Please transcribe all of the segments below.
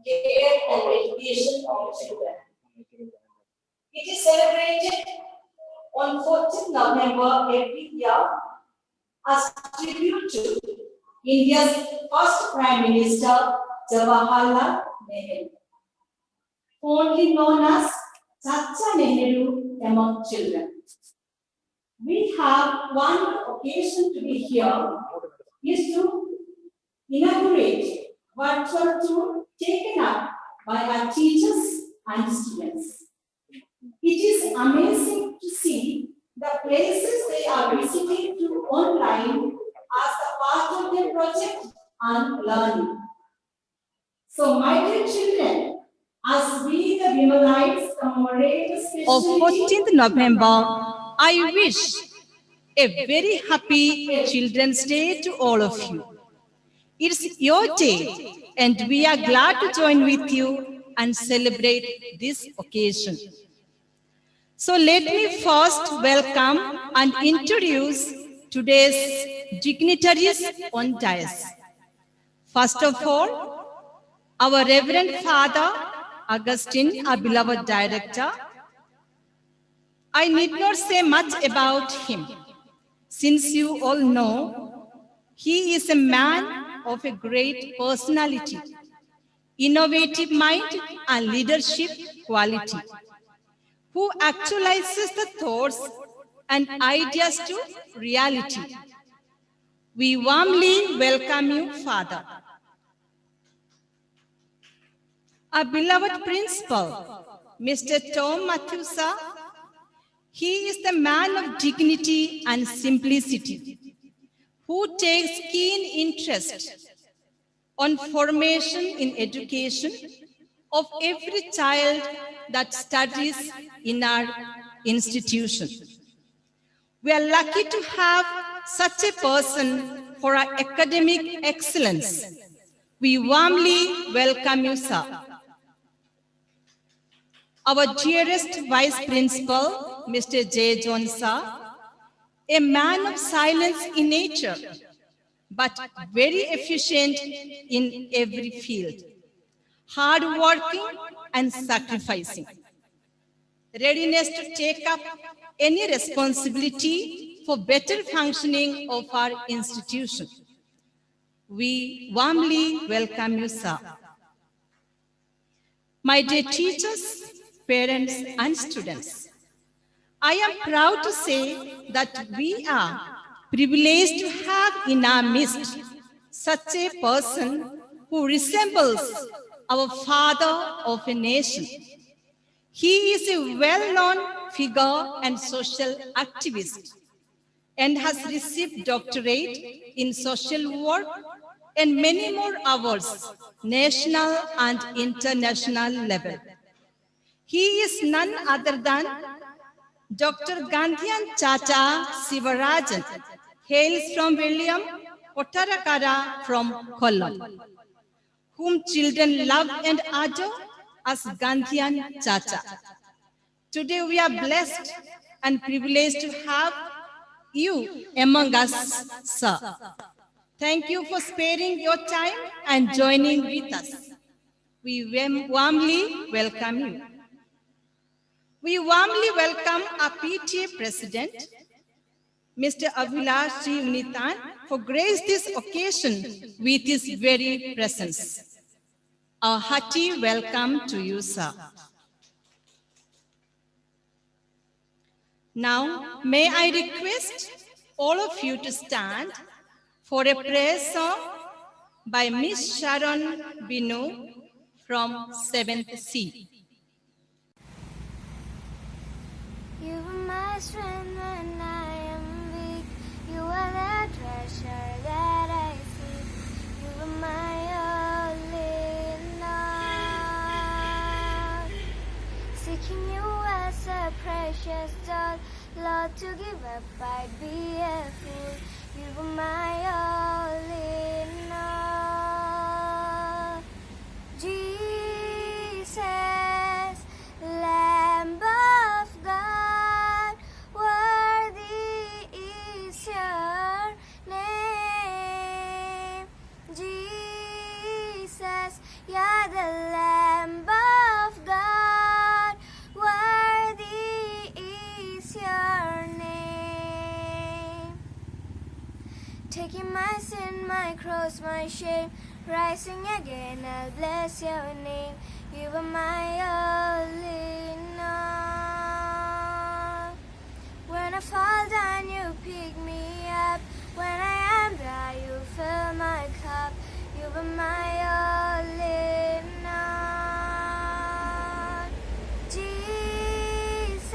care and education of children. It is celebrated on 14th November every year as tribute to India's first Prime Minister, Jawaharlal Nehru, fondly known as Chacha Nehru among children. We have one occasion to be here is to inaugurate virtual tour taken up by our teachers and students. It is amazing to see the places they are visiting through online as a part of their project and learning. So, my dear children, as we the Vimalites commemorate the special 14th November, I wish a very happy Children's Day to all of you. It's your day, and we are glad to join with you and celebrate this occasion. So let me first welcome and introduce today's dignitaries on dais. First of all, our Reverend Father Augustine, our beloved director. I need not say much about him, since you all know he is a man of a great personality, innovative mind and leadership quality, who actualizes the thoughts and ideas to reality. We warmly welcome you, Father. Our beloved principal, Mr. Tom Mathusa, he is the man of dignity and simplicity, who takes keen interest on formation in education of every child that studies in our institution. We are lucky to have such a person for our academic excellence. We warmly welcome you, sir. Our dearest Vice Principal, Mr. J. John, sir, a man of silence in nature, but very efficient in every field, hardworking and sacrificing, readiness to take up any responsibility for better functioning of our institution. We warmly welcome you, sir. My dear teachers, parents, and students, I am proud to say that we are privileged to have in our midst such a person who resembles our father of a nation. He is a well-known figure and social activist and has received doctorate in social work and many more awards, national and international level. He is none other than Dr. Gandhian Chacha Sivarajan, hails from William Kottarakara from Kollam, whom children love and adore as Gandhian Chacha. Today we are blessed and privileged to have you among us, sir. Thank you for sparing your time and joining with us. We warmly welcome you. We warmly welcome our PTA President, Mr. Abhilash G. Unitan, for grace this occasion with his very presence. A hearty welcome to you, sir. Now, may I request all of you to stand for a prayer song by Miss Sharon Binu from 7th C. You are my strength when I am weak. You are the treasure that I seek. You are my all in all. Seeking you as a precious doll, Lord, to give up I'd be a fool. You are my all in all. Jesus, Lamb of God, worthy is your name. Jesus, you're the Lamb taking my sin, my cross, my shame. Rising again, I'll bless your name. You are my all in all. When I fall down, you pick me up. When I am dry, you fill my cup. You are my all in all. Jesus,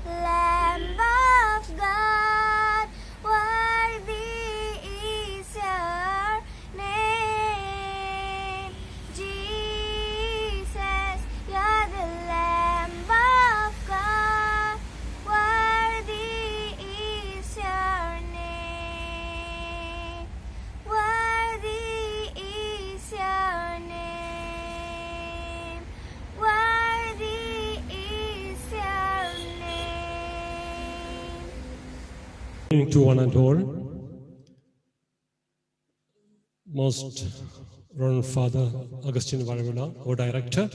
Lamb of God, worthy is your name. Jesus, you're the Lamb of God, worthy is your name. Worthy is your name. Worthy is your name. To one and all, Most Reverend Father Augustine Varavilla, our director,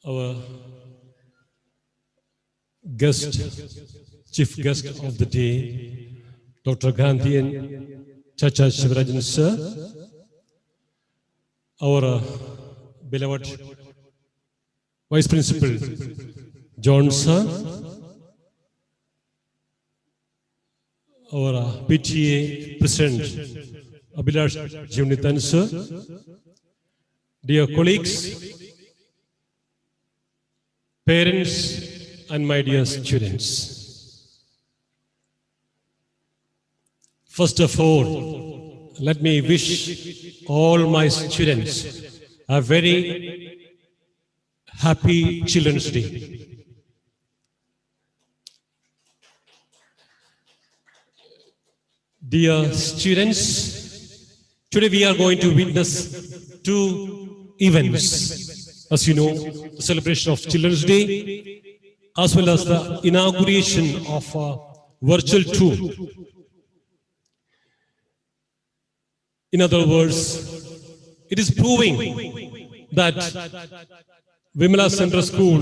our guest, chief guest of the day, Dr. Gandhi and Chacha Shivarajan sir, our beloved Vice Principal John sir, our PTA President Abhilash Jivnithan sir, dear colleagues, parents and my dear students. First of all, let me wish all my students a very happy Children's Day. Dear students, today we are going to witness two events. As you know, the celebration of Children's Day, as well as the inauguration of a virtual tour. In other words, it is proving that Vimala Central School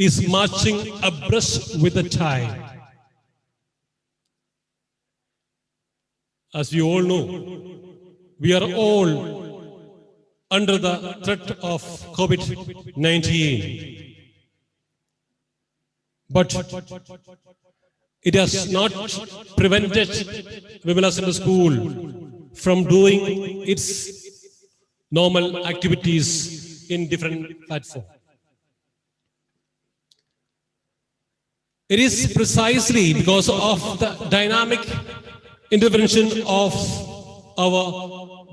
is marching abreast with the tide. As you all know, we are all under the threat of COVID-19. But it has not prevented Vimala Central School from doing its normal activities in different platforms. It is precisely because of the dynamic intervention of our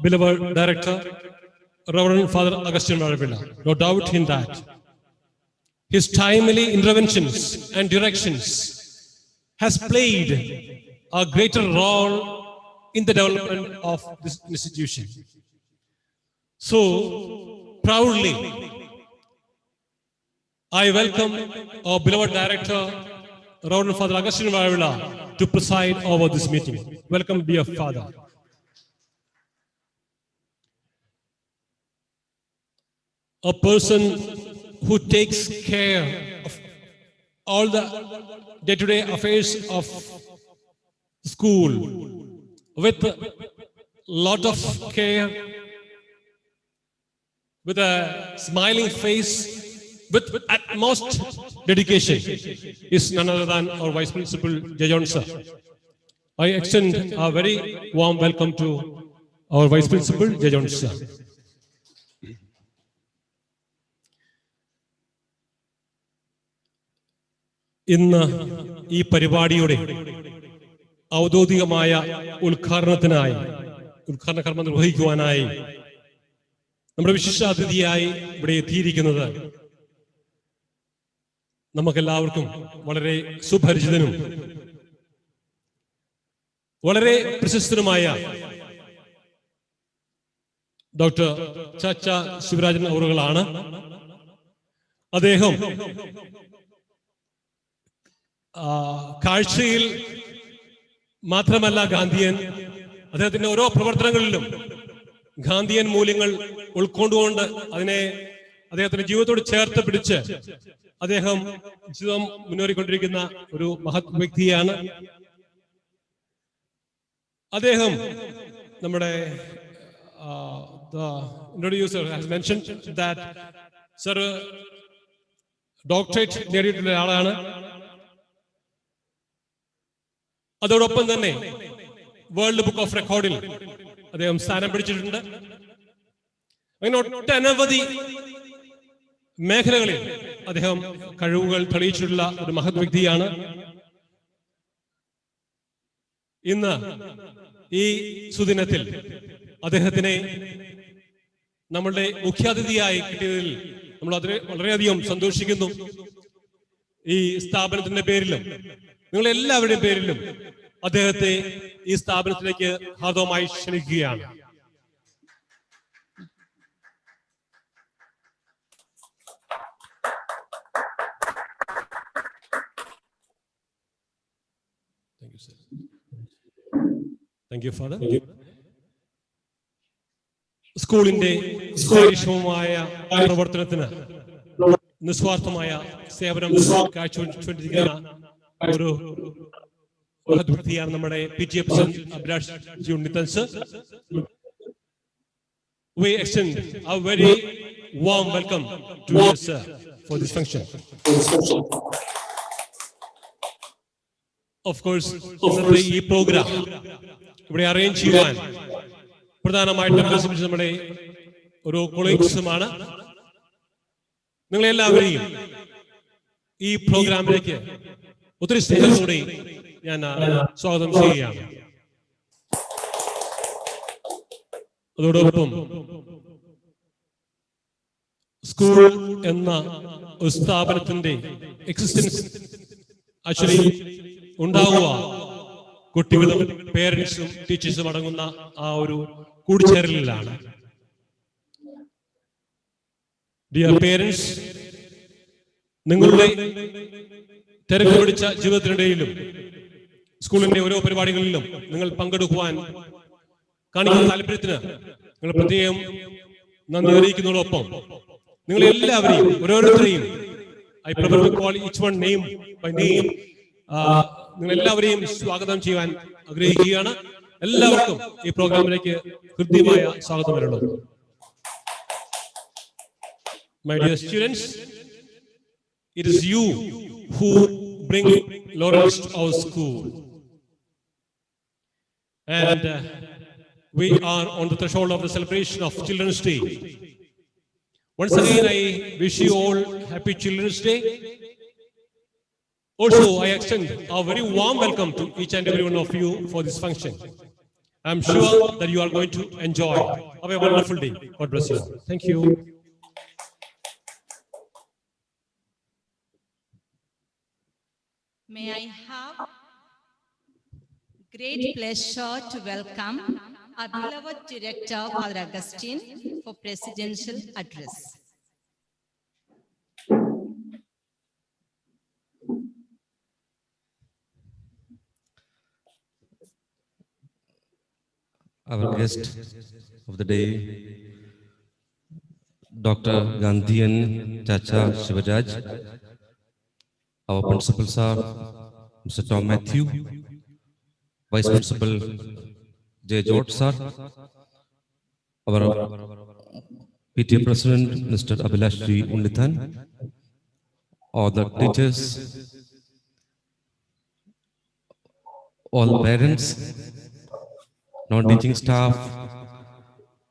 beloved director, Reverend Father Augustine Varavilla. No doubt in that. His timely interventions and directions has played a greater role in the development of this institution. So, proudly, I welcome our beloved director, Reverend Father Augustine Varavilla, to preside over this meeting. Welcome, dear Father. A person who takes care of all the day-to-day affairs of school with a lot of care, with a smiling face, with utmost dedication, is none other than our Vice Principal Jayon sir. I extend a very warm welcome to our Vice Principal Jayon sir. ഇന്ന് ഈ പരിപാടിയുടെ ഔദ്യോഗികമായ ഉദ്ഘാടന കർമ്മം നിർവഹിക്കുവാനായി നമ്മുടെ വിശിഷ്ടാതിഥിയായി ഇവിടെ എത്തിയിരിക്കുന്നത് നമുക്കെല്ലാവർക്കും വളരെ സുപരിചിതനും വളരെ പ്രശസ്തനുമായ ഡോക്ടർ ചാച്ച ശിവരാജൻ അവറുകളാണ്. അദ്ദേഹം കാഴ്ചയിൽ മാത്രമല്ല ഗാന്ധിയൻ, അദ്ദേഹത്തിന്റെ ഓരോ പ്രവർത്തനങ്ങളിലും ഗാന്ധിയൻ മൂല്യങ്ങൾ ഉൾക്കൊണ്ടുകൊണ്ട് അതിനെ അദ്ദേഹത്തിന്റെ ജീവിതത്തോട് ചേർത്ത് പിടിച്ച് അദ്ദേഹം ജീവിതം മുന്നേറിക്കൊണ്ടിരിക്കുന്ന ഒരു മഹത് വ്യക്തിയാണ്. അദ്ദേഹം നമ്മുടെ the introducer has mentioned that sir doctorate നേടിയിട്ടുള്ള ആളാണ്. അതോടൊപ്പം തന്നെ വേൾഡ് ബുക്ക് ഓഫ് റെക്കോർഡിൽ അദ്ദേഹം സ്ഥാനം പിടിച്ചിട്ടുണ്ട്. അങ്ങനെ ഒട്ടനവധി മേഖലകളിൽ അദ്ദേഹം കഴിവുകൾ തെളിയിച്ചിട്ടുള്ള ഒരു മഹത് വ്യക്തിയാണ്. ഇന്ന് ഈ സുദിനത്തിൽ അദ്ദേഹത്തിനെ നമ്മളുടെ മുഖ്യാതിഥിയായി കിട്ടിയതിൽ നമ്മൾ വളരെയധികം സന്തോഷിക്കുന്നു. ഈ സ്ഥാപനത്തിന്റെ പേരിലും നിങ്ങളെല്ലാവരുടെയും പേരിലും അദ്ദേഹത്തെ ഈ സ്ഥാപനത്തിലേക്ക് ഹാർദവമായി ക്ഷണിക്കുകയാണ്. Thank you, sir. Thank you, Father. സ്കൂളിന്റെ കാര്യക്ഷമമായ പ്രവർത്തനത്തിന് നിസ്വാർത്ഥമായ സേവനം കാഴ്ചവെച്ചുകൊണ്ടിരിക്കുന്ന ഒരു വ്യക്തിയാണ് നമ്മുടെ PTA president Abhilash G Unnithan sir. We extend a very warm welcome to you, sir, for this function. Of course, ഇന്നത്തെ ഈ പ്രോഗ്രാം ഇവിടെ അറേഞ്ച് ചെയ്യുവാൻ പ്രധാനമായിട്ടും നമ്മുടെ ഒരു കൊളീഗ്സുമാണ്. നിങ്ങളെല്ലാവരെയും ഈ പ്രോഗ്രാമിലേക്ക് ഒത്തിരി സ്നേഹത്തോടെ ഞാൻ സ്വാഗതം ചെയ്യുകയാണ്. അതോടൊപ്പം സ്കൂൾ എന്ന ഒരു സ്ഥാപനത്തിന്റെ എക്സിസ്റ്റൻസ് ആക്ച്വലി ഉണ്ടാവുക കുട്ടികളും പേരൻസും ടീച്ചേഴ്സും അടങ്ങുന്ന ആ ഒരു കൂടിച്ചേരലിലാണ്. ഡിയർ പേരൻസ്, നിങ്ങളുടെ തിരക്ക് പിടിച്ച ജീവിതത്തിനിടയിലും സ്കൂളിന്റെ ഓരോ പരിപാടികളിലും നിങ്ങൾ പങ്കെടുക്കുവാൻ കാണിക്കുന്ന താല്പര്യത്തിന് നിങ്ങൾ പ്രത്യേകം നന്ദി അറിയിക്കുന്നതോടൊപ്പം നിങ്ങളെല്ലാവരെയും ഓരോരുത്തരെയും I prefer to call each one name by name നിങ്ങളെല്ലാവരെയും സ്വാഗതം ചെയ്യാൻ ആഗ്രഹിക്കുകയാണ്. എല്ലാവർക്കും ഈ പ്രോഗ്രാമിലേക്ക് ഹൃദ്യമായ സ്വാഗതം വരുന്നു. My dear students, it is you who bring Lawrence to our school. And we are on the threshold of the celebration of Children's Day. Once again, I wish you all happy Children's Day. Also, I extend a very warm welcome to each and every one of you for this function. I am sure that you are going to enjoy. Have a wonderful day. God bless you. Thank you. May I have great pleasure to welcome our beloved director, Father Augustine, for presidential address. Our guest of the day, Dr. Gandhian Chacha Shivaraj. Our principals are Mr. Tom Matthew, Vice Principal J. George sir, our PTA President Mr. Abhilash G. Undithan, all the teachers, all parents, non-teaching staff,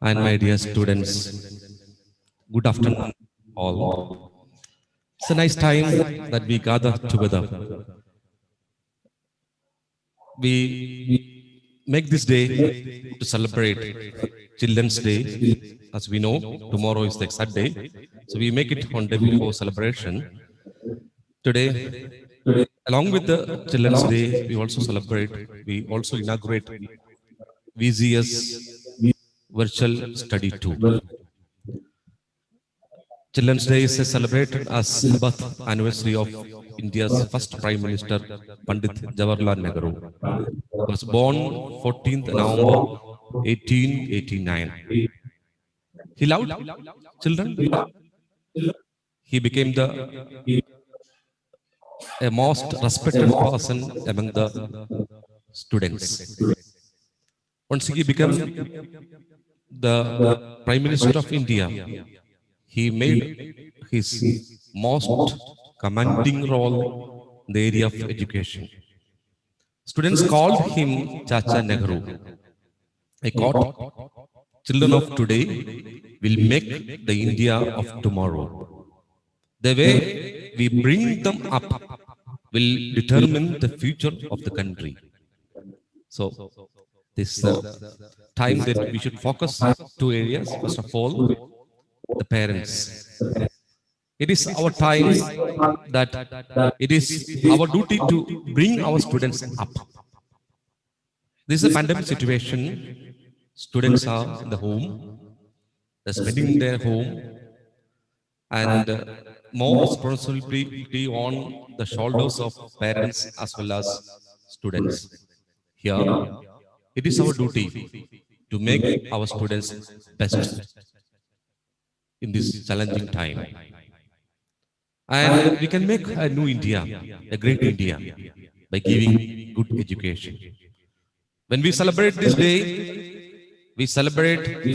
and my dear students. Good afternoon, all. It's a nice time that we gather together. We make this day to celebrate Children's Day. As we know, tomorrow is the exact day. So we make it on day before celebration. Today, along with the Children's Day, we also celebrate, we also inaugurate VCS virtual study tool. Children's Day is celebrated as the birth anniversary of India's first Prime Minister, Pandit Jawaharlal Nehru. He was born 14th November 1889. He loved children. He became the a most respected person among the students. Once he became the Prime Minister of India, he made his most commanding role in the area of education. Students called him Chacha Nehru. I quote, children of today will make the India of tomorrow. The way we bring them up will determine the future of the country. So, this time that we should focus two areas. First of all, the parents. It is our time that it is our duty to bring our students up. This is a pandemic situation. Students are in the home, they're spending their home, and more responsibility on the shoulders of parents as well as students. Here, it is our duty to make our students best in this challenging time. And we can make a new India, a great India, by giving good education. When we celebrate this day, we celebrate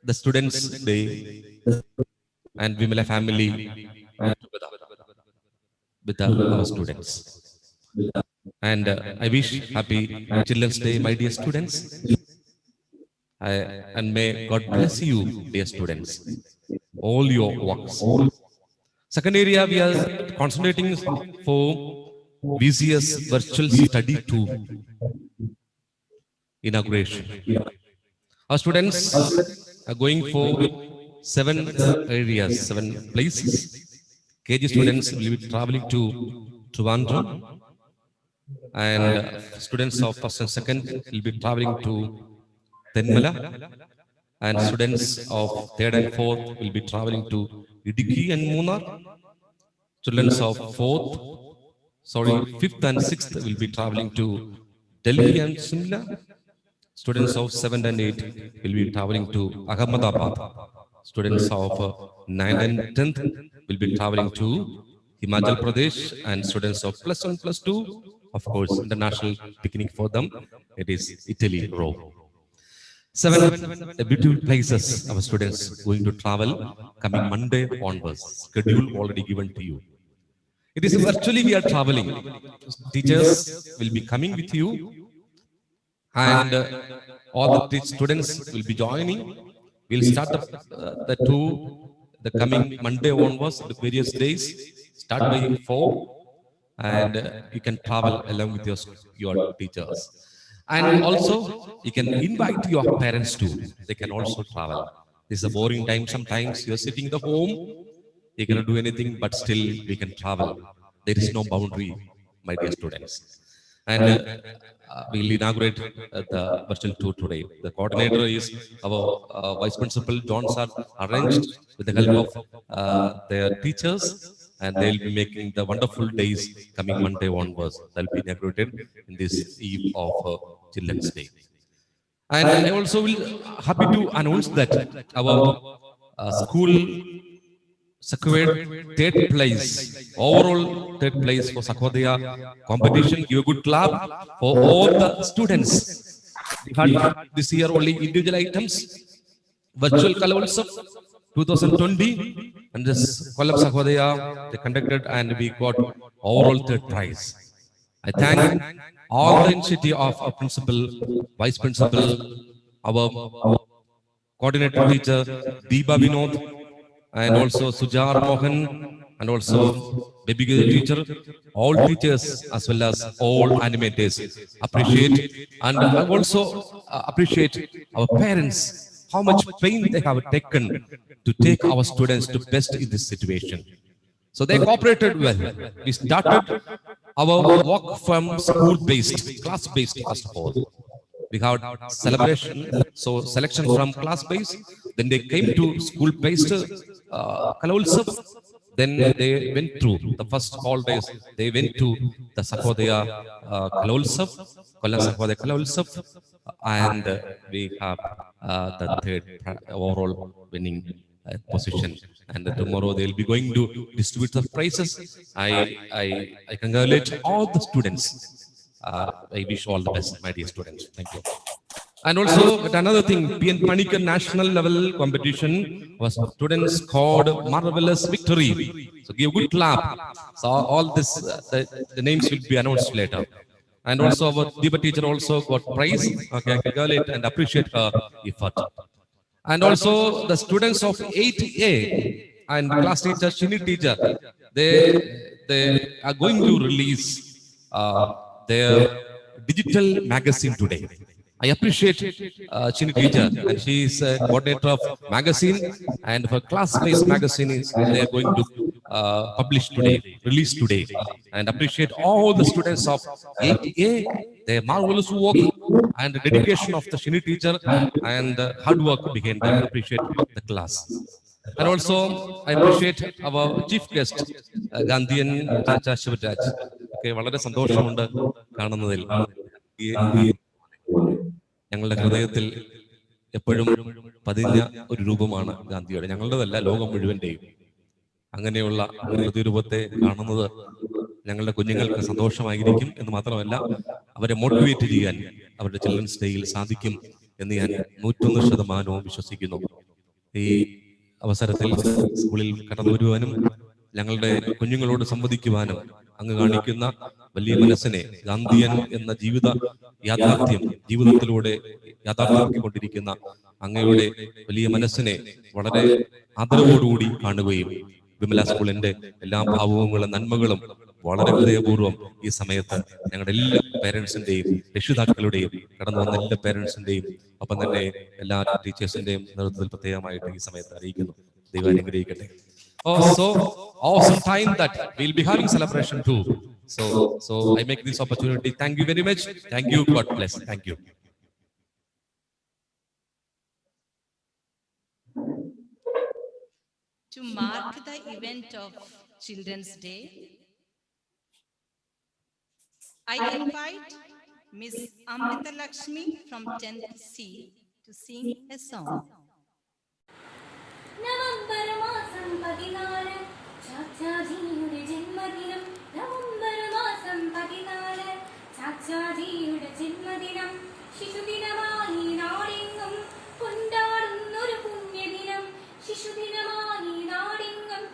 the Students' Day and Vimala family together with our students. And I wish happy Children's Day, my dear students. And may God bless you, dear students, all your works. Second area we are concentrating for VCS Virtual Study 2 inauguration. Our students are going for 7 areas, 7 places. KG students will be traveling to Trivandrum, and students of first and second will be traveling to Tenmala, and students of third and fourth will be traveling to Idiki and Munnar. Children of fifth and sixth will be traveling to Delhi and Simla. Students of 7th and 8th will be traveling to Ahmedabad. Students of 9th and 10th will be traveling to Himachal Pradesh, and students of plus 1, plus 2, of course, international picnic for them. It is Italy, Rome. 7 beautiful places our students going to travel coming Monday onwards. Schedule already given to you. It is virtually we are traveling. Teachers will be coming with you, and all the students will be joining. We'll start the coming Monday onwards, the various days. Start by 4, and you can travel along with your teachers. And also, you can invite your parents too. They can also travel. This is a boring time. Sometimes you're sitting at home, you cannot do anything, but still we can travel. There is no boundary, my dear students. And we'll inaugurate the virtual tour today. The coordinator is our Vice Principal John Sir, arranged with the help of their teachers, and they'll be making the wonderful days coming Monday onwards. They'll be inaugurated in this eve of Children's Day. And I also will happy to announce that our school secured 3rd place, overall 3rd place for Sakhodaya competition. Give a good clap for all the students. We had this year only individual items, virtual Kalolsav 2020, and this Kolam Sakhodaya they conducted, and we got overall 3rd prize. I thank all the initiative of our principal, vice principal, our coordinator teacher Deepa Vinod, and also Sujar Mohan, and also baby girl teacher, all teachers as well as all animators appreciate, and I also appreciate our parents, how much pain they have taken to take our students to best in this situation. So they cooperated well. We started our work from school-based, class-based first of all. We had celebration, so selection from class-based, then they came to school-based Kalolsav. Then they went through the first holidays. They went to the Sakhodaya Kalolsav, Kolam Sakhodaya Kalolsav, and we have the 3rd overall winning position. And tomorrow they'll be going to distribute the prizes. I congratulate all the students. I wish all the best, my dear students. Thank you. And also another thing, PN Panikkar national level competition was students scored marvelous victory. So give a good clap. So all this, the names will be announced later. And also our Deepa teacher also got prize. Okay, I congratulate and appreciate her effort. And also the students of 8A and class teacher, Shini teacher, they are going to release their digital magazine today. I appreciate Shini teacher, and she is a coordinator of magazine, and her class-based magazine is they are going to publish today, release today, and appreciate all the students of 8A, their marvelous work and the dedication of the Shini teacher and hard work behind that. Appreciate the class. And also, I appreciate our chief guest, Gandhian Chacha Shivraj. Okay, വളരെ സന്തോഷമുണ്ട് കാണുന്നതിൽ. ഞങ്ങളുടെ ഹൃദയത്തിൽ എപ്പോഴും പതിഞ്ഞ ഒരു രൂപമാണ് ഗാന്ധിയുടെ. ഞങ്ങളുടെതല്ല, ലോകം മുഴുവൻ്റെയും. അങ്ങനെയുള്ള പ്രതിരൂപത്തെ കാണുന്നത് ഞങ്ങളുടെ കുഞ്ഞുങ്ങൾക്ക് സന്തോഷമായിരിക്കും എന്ന് മാത്രമല്ല, അവരെ മോട്ടിവേറ്റ് ചെയ്യാൻ അവരുടെ ചിൽഡ്രൻസ് ഡേയിൽ സാധിക്കും എന്ന് ഞാൻ 101% വിശ്വസിക്കുന്നു. ഈ അവസരത്തിൽ സ്കൂളിൽ കടന്നു വരുവാനും ഞങ്ങളുടെ കുഞ്ഞുങ്ങളോട് സംവദിക്കുവാനും അങ്ങ് കാണിക്കുന്ന വലിയ മനസ്സിനെ, ഗാന്ധിയൻ എന്ന ജീവിതത്തിലൂടെ യാഥാർത്ഥ്യമാക്കിക്കൊണ്ടിരിക്കുന്ന അങ്ങയുടെ വലിയ മനസ്സിനെ വളരെ ആദരവോടുകൂടി കാണുകയും വിമല സ്കൂളിന്റെ എല്ലാ ഭാവങ്ങളും നന്മകളും വളരെ ഹൃദയപൂർവ്വം ഈ സമയത്ത് ഞങ്ങളുടെ എല്ലാ പേരൻസിന്റെയും രക്ഷിതാക്കളുടെയും കടന്നു വന്ന എല്ലാ പേരൻസിന്റെയും ഒപ്പം തന്നെ എല്ലാ ടീച്ചേഴ്സിന്റെയും നേതൃത്വത്തിൽ പ്രത്യേകമായിട്ട് ഈ സമയത്ത് അറിയിക്കുന്നു. ദൈവം അനുഗ്രഹിക്കട്ടെ. Oh, so awesome time that we'll be having celebration too. So I make this opportunity. Thank you very much. Thank you. God bless. Thank you. To mark the event of Children's Day, I invite Miss Amrita Lakshmi from 10th C to sing a song. November മാസം 14 ചാച്ചാജിയുടെ ജന്മദിനം. November മാസം 14 ചാച്ചാജിയുടെ ജന്മദിനം. ശിശുദിനമായി നാടെങ്ങും കൊണ്ടാടുന്നൊരു പുണ്യദിനം. ശിശുദിനമായി നാടെങ്ങും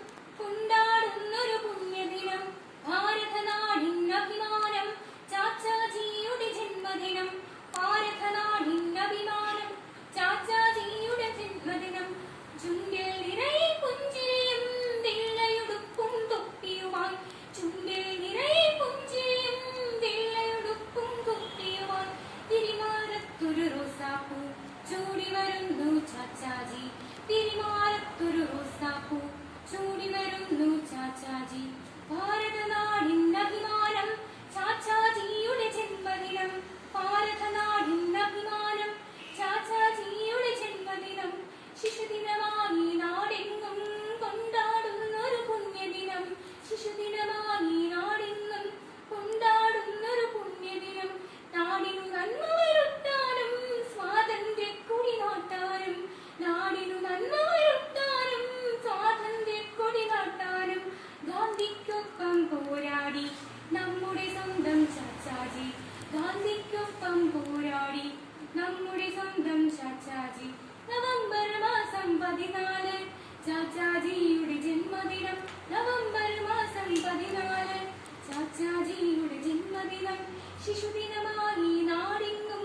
കൊണ്ടാടുന്നൊരു പുണ്യദിനം. ഭാരതനാടിൻ അഭിമാനം ചാച്ചാജിയുടെ ജന്മദിനം. ഭാരതനാടിൻ അഭിമാനം ചാച്ചാജിയുടെ ജന്മദിനം. ചുണ്ടിൽ നിറയെ പുഞ്ചിരിയും വെള്ളയുടുപ്പും തൊപ്പിയുമായി. ചുണ്ടിൽ നിറയെ പുഞ്ചിരിയും വെള്ളയുടുപ്പും തൊപ്പിയുമായി. തിരിമാറത്തൊരു റോസാപ്പൂ ചൂടി വരുന്നു ചാച്ചാജി. തിരിമാറത്തൊരു റോസാപ്പൂ ചൂടി വരുന്നു ചാച്ചാജി. ഭാരതനാടിൻ അഭിമാനം ചാച്ചാജിയുടെ ജന്മദിനം. ഭാരതനാടിൻ അഭിമാനം ചാച്ചാജിയുടെ ജന്മദിനം. ശിശുദിനമായി നാടെങ്ങും കൊണ്ടാടുന്നൊരു പുണ്യദിനം. ശിശുദിനമായി നാടെങ്ങും കൊണ്ടാടുന്നൊരു പുണ്യദിനം. നാടിനു നന്മ വരുത്താനും സ്വാതന്ത്ര്യക്കൊടി നാട്ടാനും. നാടിനു നന്മ വരുത്താനും സ്വാതന്ത്ര്യക്കൊടി നാട്ടാനും ഗാന്ധിക്കൊപ്പം പോരാടി നമ്മുടെ സ്വന്തം ചാച്ചാജി. ഗാന്ധിക്കൊപ്പം പോരാടി നമ്മുടെ സ്വന്തം ചാച്ചാജി. നവംബർ മാസം 14 ചാച്ചാജിയുടെ ജന്മദിനം. നവംബർ മാസം 14 ചാച്ചാജിയുടെ ജന്മദിനം. ശിശുദിനമായി നാടെങ്ങും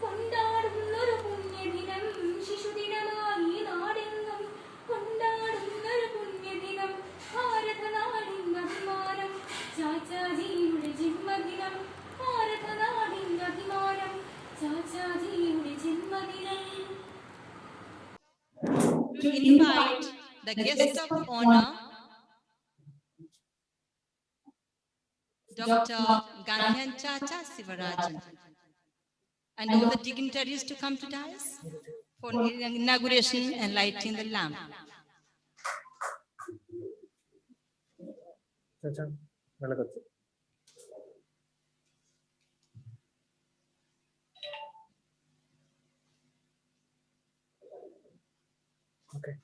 കൊണ്ടാടുന്നൊരു പുണ്യദിനം. ശിശുദിനമായി നാടെങ്ങും കൊണ്ടാടുന്നൊരു പുണ്യദിനം. ഭാരതനാടിൻ അഭിമാനം ചാച്ചാജിയുടെ ജന്മദിനം. ഭാരതനാടിൻ അഭിമാനം ചാച്ചാജിയുടെ ജന്മദിനം. To invite the guest of honor, Dr. Gandhian Chacha Sivarajan, and all the dignitaries to come to dais for inauguration and lighting the lamp. Okay.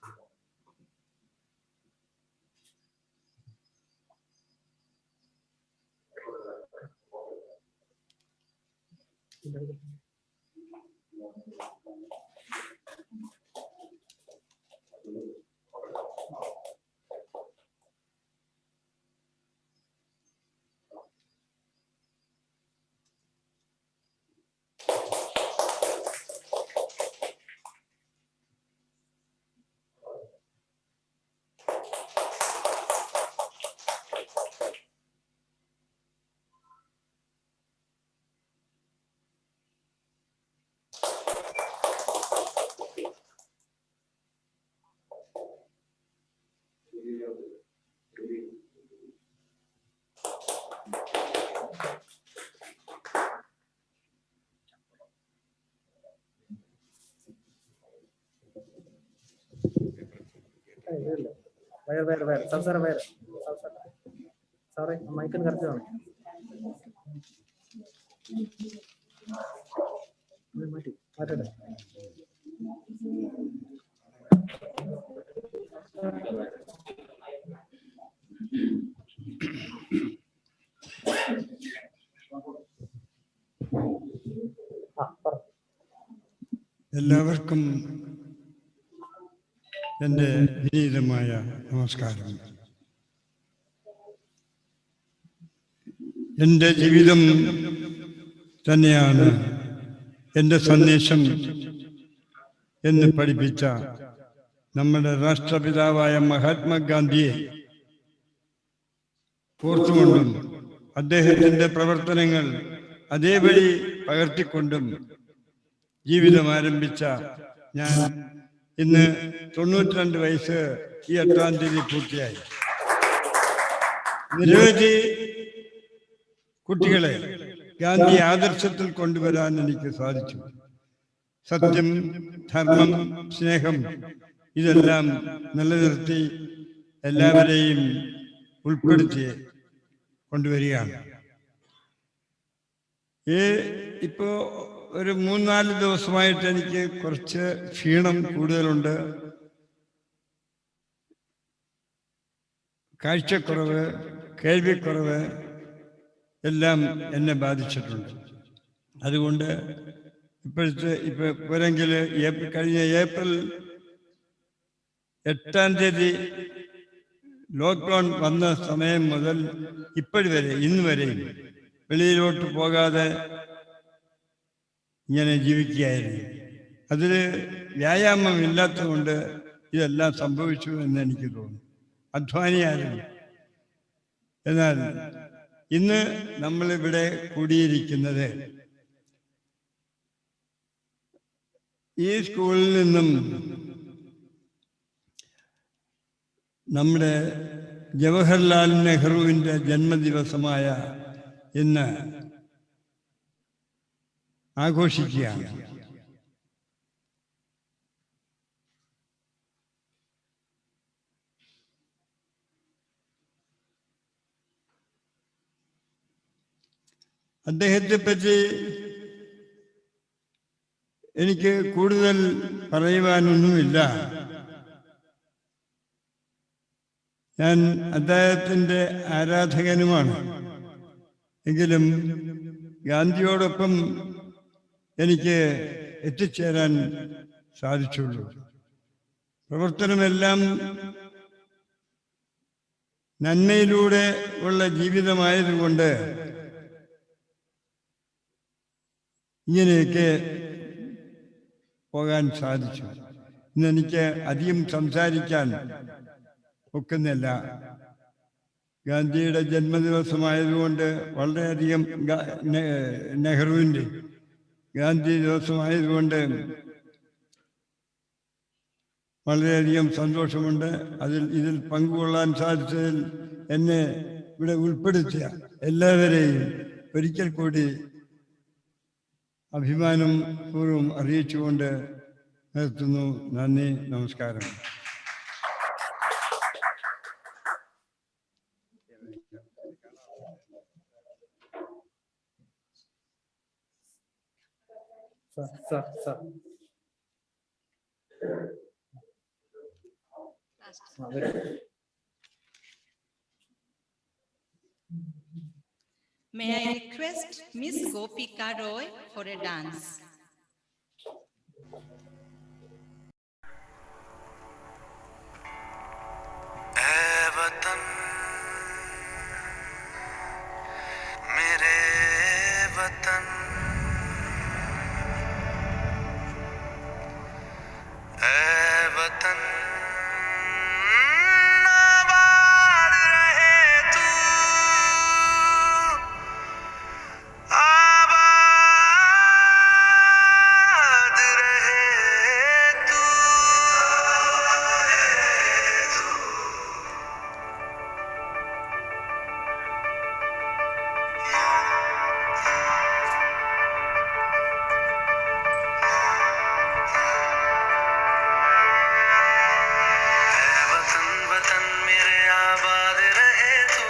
വേറെ സംസാരം വേറെ സാറേ മൈക്കിന് കറക്റ്റ് ആണ് മാറ്റട്ടെ എല്ലാവർക്കും എൻ്റെ വിനീതമായ നമസ്കാരം. എൻ്റെ ജീവിതം തന്നെയാണ് എൻ്റെ സന്ദേശം എന്ന് പഠിപ്പിച്ച നമ്മുടെ രാഷ്ട്രപിതാവായ മഹാത്മാഗാന്ധിയെ ഓർത്തുകൊണ്ടും അദ്ദേഹത്തിൻ്റെ പ്രവർത്തനങ്ങൾ അതേപടി പകർത്തിക്കൊണ്ടും ജീവിതം ആരംഭിച്ച ഞാൻ ഇന്ന് 92 വയസ്സ് ഈ 8-ാം തീയതി പൂർത്തിയായി. നിരവധി കുട്ടികളെ ഗാന്ധി ആദർശത്തിൽ കൊണ്ടുവരാൻ എനിക്ക് സാധിച്ചു. സത്യം, ധർമ്മം, സ്നേഹം ഇതെല്ലാം നിലനിർത്തി എല്ലാവരെയും ഉൾപ്പെടുത്തി കൊണ്ടുവരികയാണ്. ഇപ്പോ ഒരു 3-4 ദിവസമായിട്ട് എനിക്ക് കുറച്ച് ക്ഷീണം കൂടുതലുണ്ട്. കാഴ്ചക്കുറവ്, കേൾവിക്കുറവ് എല്ലാം എന്നെ ബാധിച്ചിട്ടുണ്ട്. അതുകൊണ്ട് ഇപ്പോഴെങ്കിൽ കഴിഞ്ഞ ഏപ്രിൽ 8-ാം തീയതി ലോക്ക്ഡൗൺ വന്ന സമയം മുതൽ ഇപ്പോഴുവരെ ഇന്ന് വരെയും വെളിയിലോട്ട് പോകാതെ ഇങ്ങനെ ജീവിക്കുകയായിരുന്നു. അതിൽ വ്യായാമം ഇല്ലാത്തതുകൊണ്ട് ഇതെല്ലാം സംഭവിച്ചു എന്ന് എനിക്ക് തോന്നുന്നു. അധ്വാനിയായിരുന്നു. എന്നാൽ ഇന്ന് നമ്മളിവിടെ കൂടിയിരിക്കുന്നത് ഈ സ്കൂളിൽ നിന്നും നമ്മുടെ ജവഹർലാൽ നെഹ്റുവിൻ്റെ ജന്മദിവസമായ ഇന്ന് ആഘോഷിക്കുകയാണ്. അദ്ദേഹത്തെ പറ്റി എനിക്ക് കൂടുതൽ പറയുവാനൊന്നുമില്ല. ഞാൻ അദ്ദേഹത്തിൻ്റെ ആരാധകനുമാണ്. എങ്കിലും ഗാന്ധിയോടൊപ്പം എനിക്ക് എത്തിച്ചേരാൻ സാധിച്ചുള്ളൂ. പ്രവർത്തനമെല്ലാം നന്മയിലൂടെ ഉള്ള ജീവിതമായതുകൊണ്ട് ഇങ്ങനെയൊക്കെ പോകാൻ സാധിച്ചു. ഇന്നെനിക്ക് അധികം സംസാരിക്കാൻ ഒക്കുന്നില്ല. ഗാന്ധിയുടെ ജന്മദിവസമായതുകൊണ്ട് വളരെയധികം നെഹ്റുവിൻ്റെ ഗാന്ധി ദിവസമായതുകൊണ്ട് വളരെയധികം സന്തോഷമുണ്ട്. ഇതിൽ പങ്കുകൊള്ളാൻ സാധിച്ചതിൽ എന്നെ ഇവിടെ ഉൾപ്പെടുത്തിയ എല്ലാവരെയും ഒരിക്കൽ കൂടി അഭിമാനം പൂർവ്വം അറിയിച്ചുകൊണ്ട് നിർത്തുന്നു. നന്ദി, നമസ്കാരം. May I request Miss Gopika Roy for a dance? ऐ वतन मेरे वतन, ऐ वतन आबाद रहे तू, आबाद रहे तू। वतन मेरे आबाद रहे तू,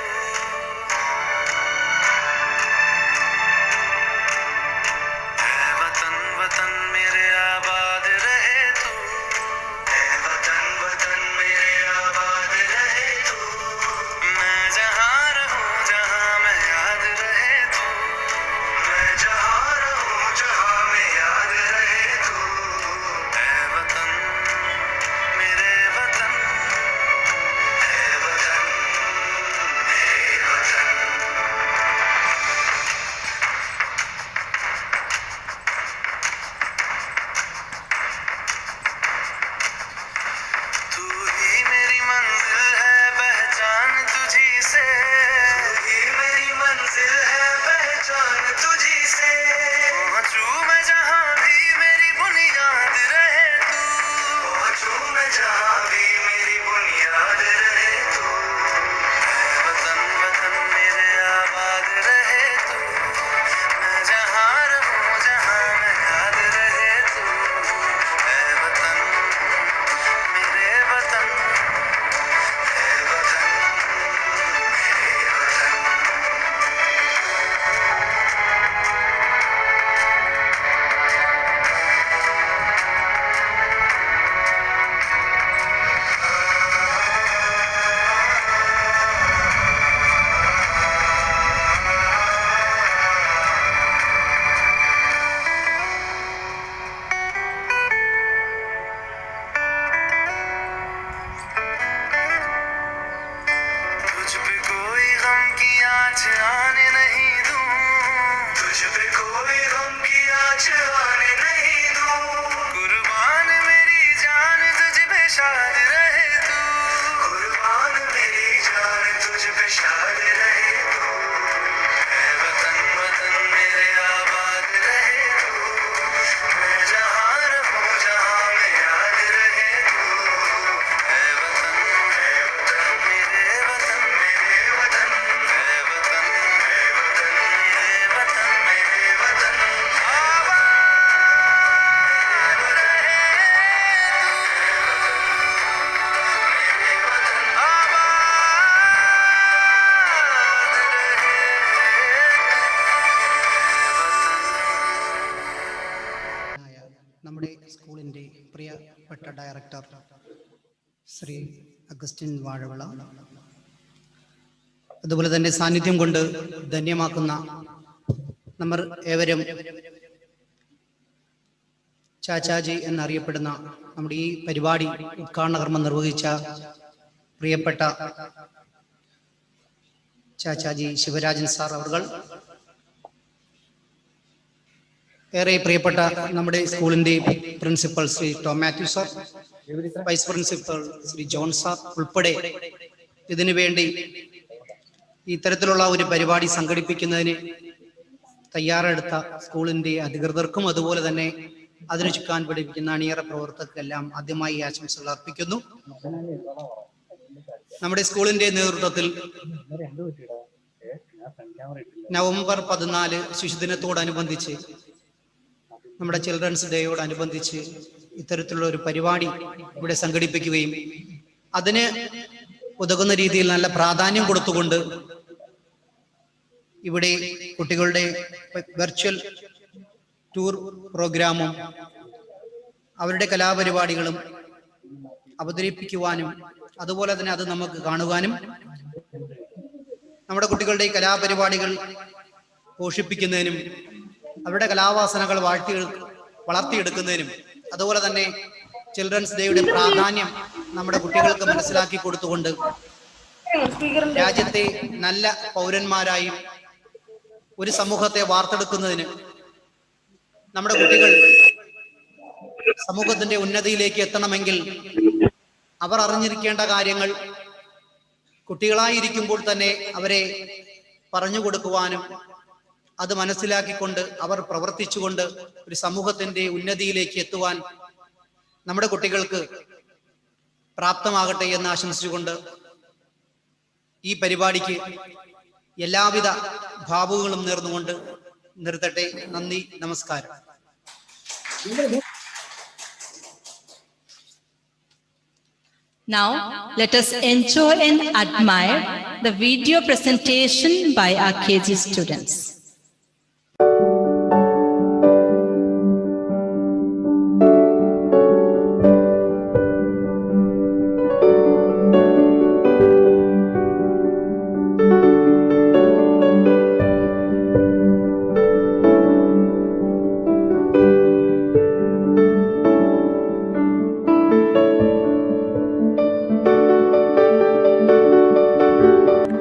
वतन मेरे आबाद रहे तू, वतन मेरे आबाद रहे तू। मैं जहाँ रहूँ जहाँ मैं याद रहे तू, मैं जहाँ रहूँ जहाँ मैं याद रहे तू। ऐ वतन मेरे वतन, तू ही मेरी मंजिल है पहचान तुझी से, तू ही मेरी मंजिल है पहचान तुझी से। पहुंचूं मैं जहां भी मेरी बुनियाद रहे तू, पहुंचूं मैं जहां भी मेरी बुनियाद रहे तू। वतन मेरे आबाद रहे तू, मैं जहां रहूं जहां मैं याद रहे तू। ऐ वतन मेरे वतन, ऐ वतन मेरे वतन। तुझ पे कोई गम की आँच आने नहीं दूं, तुझ पे कोई गम की आँच आने नहीं दूं। कुर्बान मेरी जान तुझ पे शाद रहे तू, कुर्बान मेरी जान तुझ पे शाद रहे तू। ऐ वतन मेरे आबाद रहे तू, मैं जहाँ रहूँ जहाँ मैं याद रहे तू। ऐ वतन मेरे वतन, मेरे वतन, ऐ वतन मेरे वतन, मेरे वतन आबाद रहे तू, मेरे वतन ആയ നമ്മുടെ സ്കൂളിൻ്റെ പ്രിയപ്പെട്ട ഡയറക്ടർ ശ്രീ അഗസ്റ്റിൻ വാഴവിള, അതുപോലെ തന്നെ സാന്നിധ്യം കൊണ്ട് ധന്യമാക്കുന്ന നമ്മൾ ഏവരും ചാച്ചാജി എന്നറിയപ്പെടുന്ന നമ്മുടെ ഈ പരിപാടി ഉദ്ഘാടന കർമ്മം നിർവഹിച്ച പ്രിയപ്പെട്ട ചാച്ചാജി ശിവരാജൻ സാർ അവർ, ഏറെ പ്രിയപ്പെട്ട നമ്മുടെ സ്കൂളിന്റെ principal Shri Tom Mathew sir, vice principal Shri John sir ഉൾപ്പെടെ ഇതിനു വേണ്ടി ഇത്തരത്തിലുള്ള ഒരു പരിപാടി സംഘടിപ്പിക്കുന്നതിന് തയ്യാറെടുത്ത സ്കൂളിന്റെ അധികൃതർക്കും അതുപോലെ തന്നെ അതിനു ചുക്കാൻ പിടിപ്പിക്കുന്ന അണിയറ പ്രവർത്തകർക്കെല്ലാം ആദ്യമായി ആശംസകൾ അർപ്പിക്കുന്നു. നമ്മുടെ സ്കൂളിന്റെ നേതൃത്വത്തിൽ നവംബർ 14 ശിശുദിനത്തോടനുബന്ധിച്ച് നമ്മുടെ ചിൽഡ്രൻസ് ഡേയോടനുബന്ധിച്ച് ഇത്തരത്തിലുള്ള ഒരു പരിപാടി ഇവിടെ സംഘടിപ്പിക്കുകയും അതിന് ഉതകുന്ന രീതിയിൽ നല്ല പ്രാധാന്യം കൊടുത്തുകൊണ്ട് ഇവിടെ കുട്ടികളുടെ വെർച്വൽ ടൂർ പ്രോഗ്രാമും അവരുടെ കലാപരിപാടികളും അവതരിപ്പിക്കുവാനും അതുപോലെ തന്നെ അത് നമുക്ക് കാണുവാനും നമ്മുടെ കുട്ടികളുടെ കലാപരിപാടികൾ പോഷിപ്പിക്കുന്നതിനും അവരുടെ കലാവാസനകൾ വളർത്തിയെടുക്കുന്നതിനും അതുപോലെ തന്നെ ചിൽഡ്രൻസ് ഡേയുടെ പ്രാധാന്യം നമ്മുടെ കുട്ടികൾക്ക് മനസ്സിലാക്കി കൊടുത്തുകൊണ്ട് രാജ്യത്തെ നല്ല പൗരന്മാരായും ഒരു സമൂഹത്തെ വാർത്തെടുക്കുന്നതിന് നമ്മുടെ കുട്ടികൾ സമൂഹത്തിന്റെ ഉന്നതിയിലേക്ക് എത്തണമെങ്കിൽ അവർ അറിഞ്ഞിരിക്കേണ്ട കാര്യങ്ങൾ കുട്ടികളായിരിക്കുമ്പോൾ തന്നെ അവരെ പറഞ്ഞു കൊടുക്കുവാനും അത് മനസ്സിലാക്കിക്കൊണ്ട് അവർ പ്രവർത്തിച്ചുകൊണ്ട് ഒരു സമൂഹത്തിന്റെ ഉന്നതിയിലേക്ക് എത്തുവാൻ നമ്മുടെ കുട്ടികൾക്ക് പ്രാപ്തമാകട്ടെ എന്ന് ആശംസിച്ചുകൊണ്ട് ഈ പരിപാടിക്ക് എല്ലാവിധ ഭാവുകളും നേർന്നുകൊണ്ട് നിർത്തട്ടെ. നന്ദി, നമസ്കാരം. Now, let us enjoy and admire the video presentation by our KG students.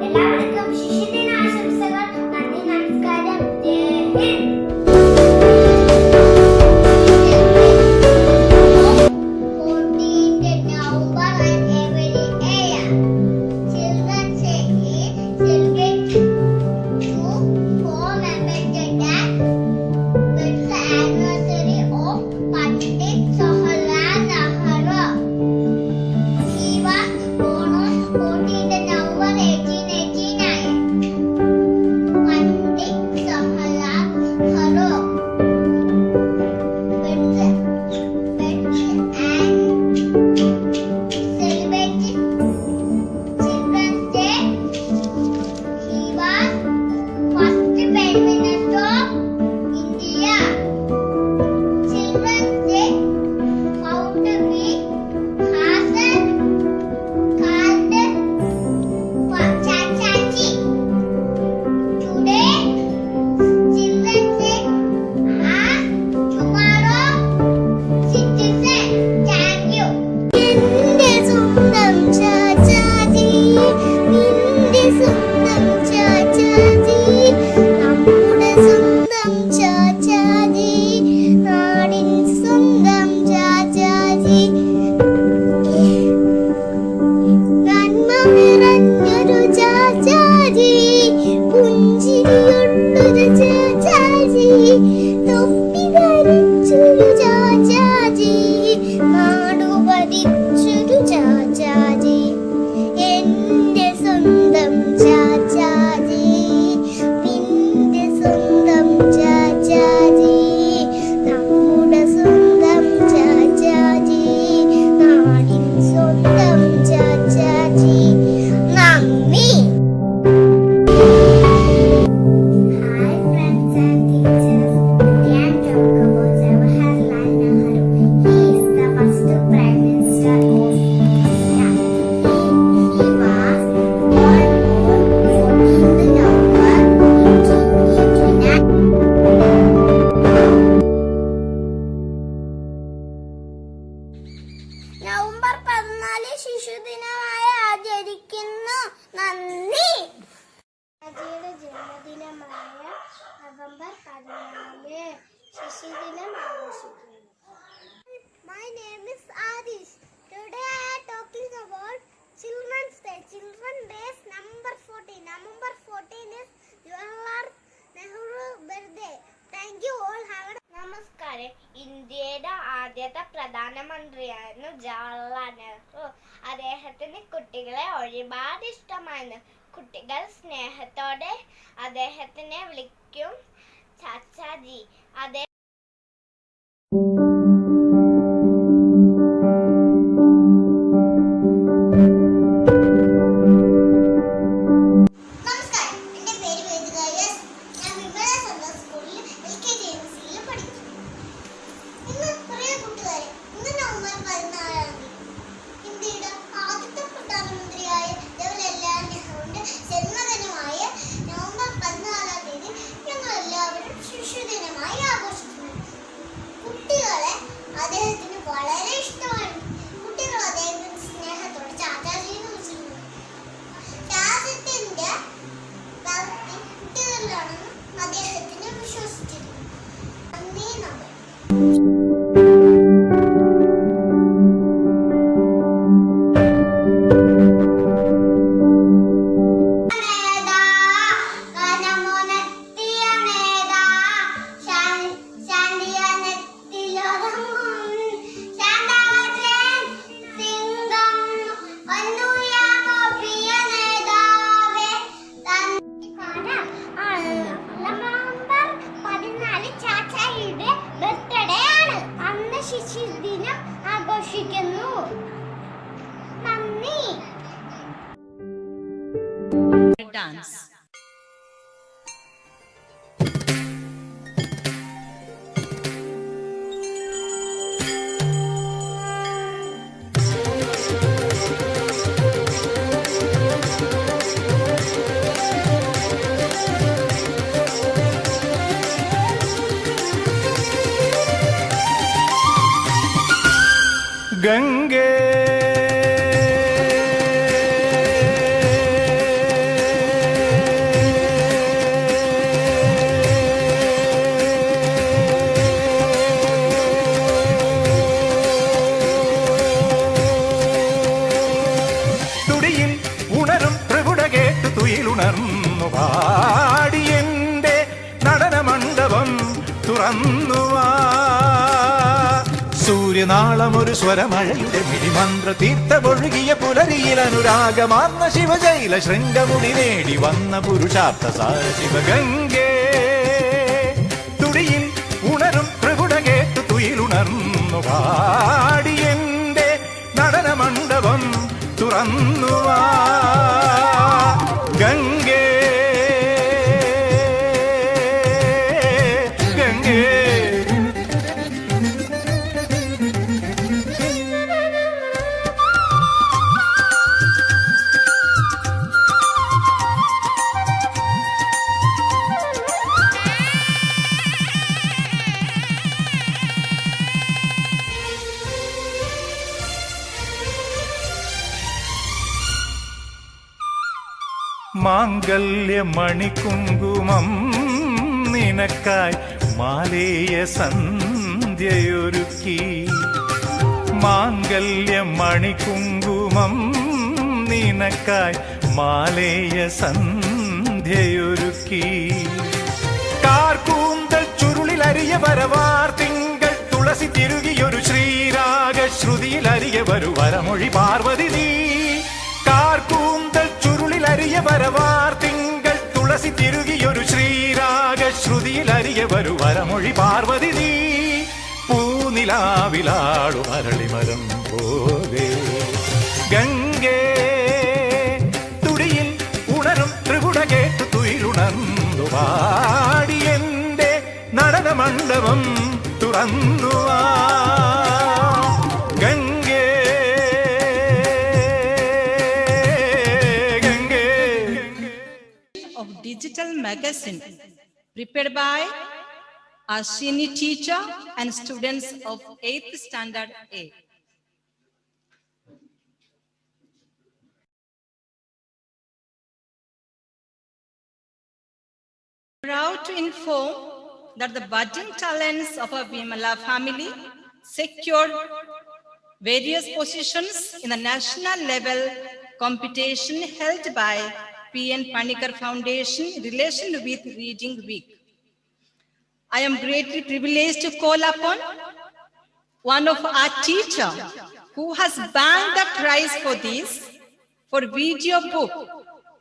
എല്ലാവർക്കും ശിശുദിനാശംസകൾ. നന്ദി, നമസ്കാരം. ജയ് ഹിന്ദ്. നവംബർ 14 ശിശുദിനമായി ആചരിക്കുന്നു. നന്ദി. രാജയുടെ ജന്മദിനമായ നവംബർ 14 ശിശുദിനം ആഘോഷിക്കുന്നു. My name is Adish. Today I am talking about Children's Day. Children's Day is number 14. November 14 is Jawaharlal Nehru birthday. Thank you all. Have a നമസ്കാരം. ഇന്ത്യയുടെ ആദ്യത്തെ പ്രധാനമന്ത്രിയായിരുന്നു ജവഹർലാൽ നെഹ്റു. അദ്ദേഹത്തിന് കുട്ടികളെ ഒരുപാട് ഇഷ്ടമായിരുന്നു. കുട്ടികൾ സ്നേഹത്തോടെ അദ്ദേഹത്തിനെ വിളിക്കും ചാച്ചാജി. ഞങ്ങൾ പോലീസ് ദിനം ആഘോഷിക്കുന്നു. നന്ദി. Dance. ഗംഗേ തുടിയിൽ ഉണരും പ്രകുട കേട്ടു തുയിലുണർന്നു പാടി എന്റെ നടനമണ്ഡപം തുറന്നുവാ. സൂര്യനാളം ഒരു സ്വരമഴയുടെ മിഴിമന്ത്ര തീർത്ഥമൊഴുകിയ പുലരിയിൽ അനുരാഗമാർന്ന ശിവജൈല ശൃംഗമുടി നേടി വന്ന പുരുഷാർത്ഥ സാര ശിവഗംഗേ. തുടിയിൽ ഉണരും പ്രകുട കേട്ടു തുയിലുണർന്നു പാടി എന്റെ നടനമണ്ഡപം തുറന്നുവാ. ഗംഗേ ഗംഗേ മാംഗല്യമണികുങ്കുമം നിനക്കായി മാലേയ സന്ധ്യയൊരുക്കി. മാംഗല്യമണികുങ്കുമം നിനക്കായി മാലേയ സന്ധ്യയൊരുക്കി. കാർക്കൂന്തൽ ചുരുളിലരിയ വരവാർ തിങ്കൾ തുളസി തിരുകിയൊരു ശ്രീരാഗ ശ്രുതിയിലരിയ വരു വരമൊഴി പാർവതി നീ. കാർക്കൂന്തൽ ചുരുളിലരിയ വരവാർ തിങ്കൾ തുളസി തിരുകിയൊരു ശ്രീരാഗ ശ്രുതിയിലരിയ വരു വരമൊഴി പാർവതി നീ. പൂനിലാവിലാടു അരളിമരം പോലെ ഗംഗേ. തുടിയിൽ ഉണരും ത്രിപുട കേട്ടു തുയിലുണർന്നു പാടി എന്റെ നടനമണ്ഡപം തുറന്നുവാ. ഗംഗേ Of digital magazine prepared by a senior teacher and students of 8th standard A. Proud to inform that the budding talents of our Bimala family secured various positions in the national level competition held by P.N. Panikar Foundation in relation with Reading Week. I am greatly privileged to call upon one of our teacher who has bagged the prize for this, for video book,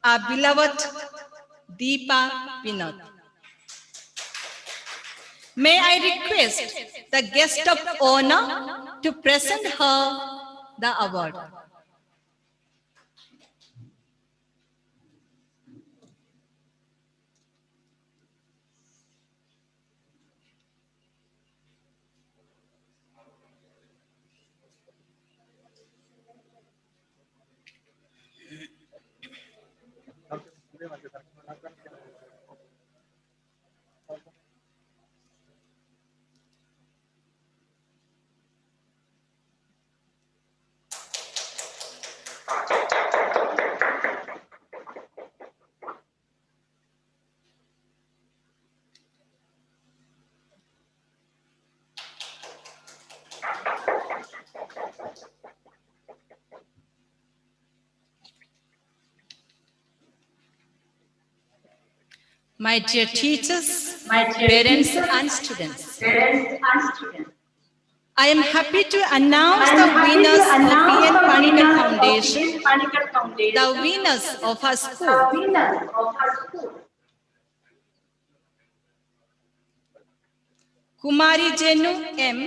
our beloved Deepa Vinod. May I request the guest of honor to present her the award. My dear teachers, parents and students, I am happy to announce the winners of P.N. Panikar Foundation, the winners of our school. Kumari Jenu M.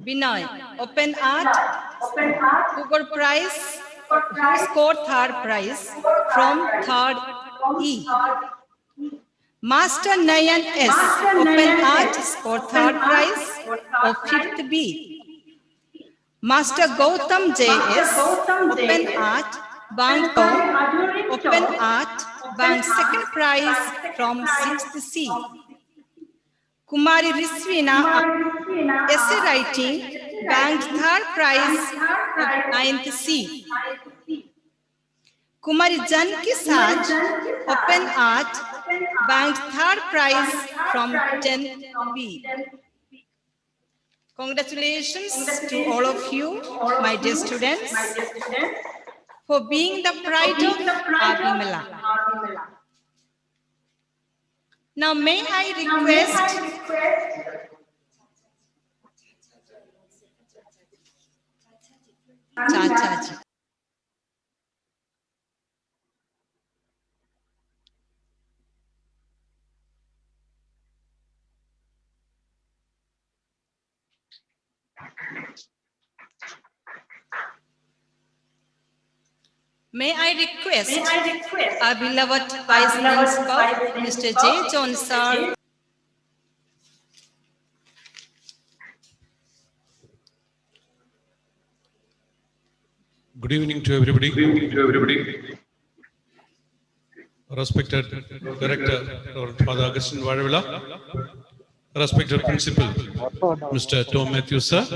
Binoy, Open Art, who got prize, who scored third prize from third E. Master Nayan S. Open Art scored third prize of fifth B. Master Gautam J. S. Open Art, Bangkok, Open Art, Bang second prize from sixth C. Kumari Risvina, essay writing, banked third prize of ninth C. Kumari Janki Saj, Open Art, banked third prize from 10th B. Congratulations to all of you, my dear students, for being the pride of Abhimala. Now may I request Chachaji. May I request our beloved Vice Principal, Mr. J. John Sir, Good evening to everybody. Respected Director, Father Augustine Varavila. Respected Principal, Mr. Tom Matthews, sir.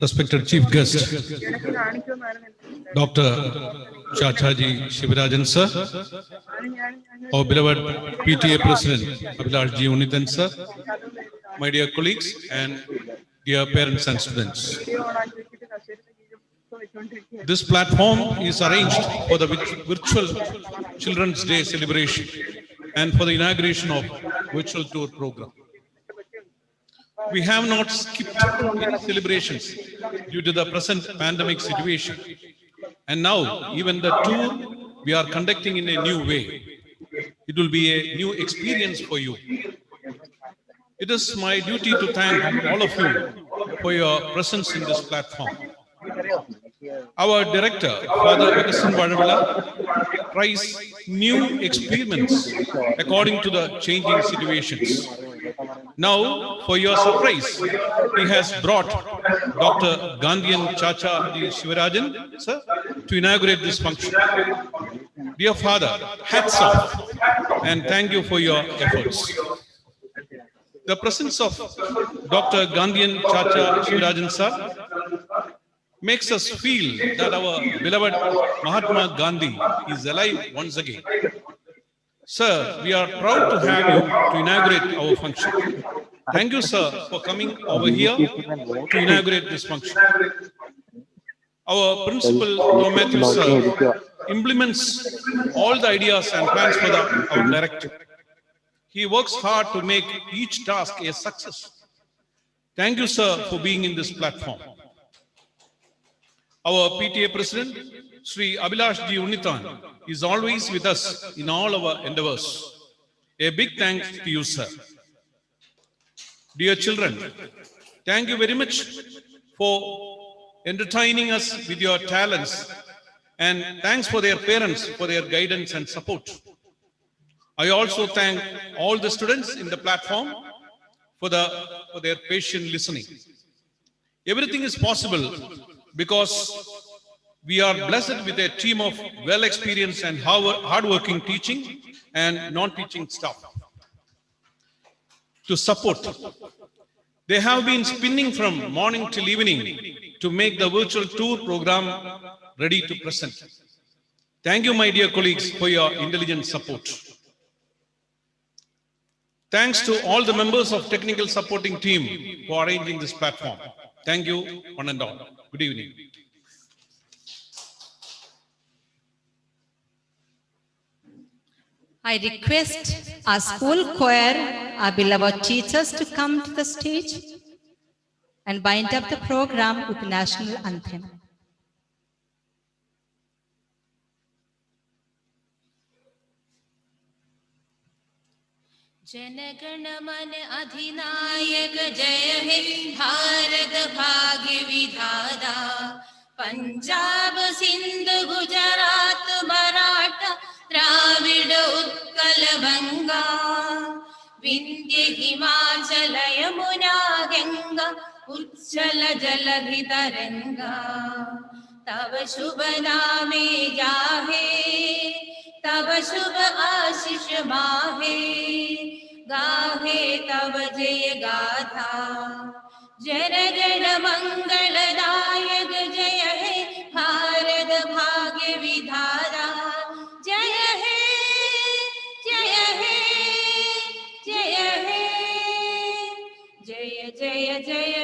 Respected Chief Guest, Dr. Chachaji Shivarajan, sir. Our beloved PTA President, Abhilash G. Unithan, sir. My dear colleagues and dear parents and students. This platform is arranged for the virtual Children's Day celebration and for the inauguration of virtual tour program. We have not skipped any celebrations due to the present pandemic situation. And now, even the tour we are conducting in a new way. It will be a new experience for you. It is my duty to thank all of you for your presence in this platform. Our director, Father Augustine Varavila, tries new experiments according to the changing situations. Now, for your surprise, he has brought Dr. Gandhian Chacha Shivarajan, sir, to inaugurate this function. Dear Father, hats off and thank you for your efforts. The presence of Dr. Gandhian Chacha Shivarajan, sir, makes us feel that our beloved Mahatma Gandhi is alive once again. Sir, we are proud to have you to inaugurate our function. Thank you, sir, for coming over here to inaugurate this function. Our principal, Tom Matthews, sir, implements all the ideas and plans for our director. He works hard to make each task a success. Thank you, sir, for being in this platform. Our PTA President, Sri Abhilash G. Unithan, is always with us in all our endeavors. A big thanks to you, sir. Dear children, thank you very much for entertaining us with your talents, and thanks for their parents for their guidance and support. I also thank all the students in the platform for their patient listening. Everything is possible because we are blessed with a team of well-experienced and hard-working teaching and non-teaching staff to support. They have been spinning from morning till evening to make the virtual tour program ready to present. Thank you, my dear colleagues, for your intelligent support. Thanks to all the members of technical supporting team for arranging this platform. Thank you, one and all. Good evening. I request our school choir, our beloved teachers, to come to the stage and bind up the program with the national anthem. जनगण मन अधिनायक जय हे भारत भाग्य विधाता पंजाब सिंध गुजरात मराठा द्राविड उत्कल बंगा विंध्य हिमाचल यमुना गंगा उच्चल जलधि तरंगा तव शुभ नामे जाहे तव शुभ आशीष माहे गाहे तव जय गाथा जनगण मंगलदायक जय हे भारत भाग्य विधाता जय हे जय हे जय हे जय जय जय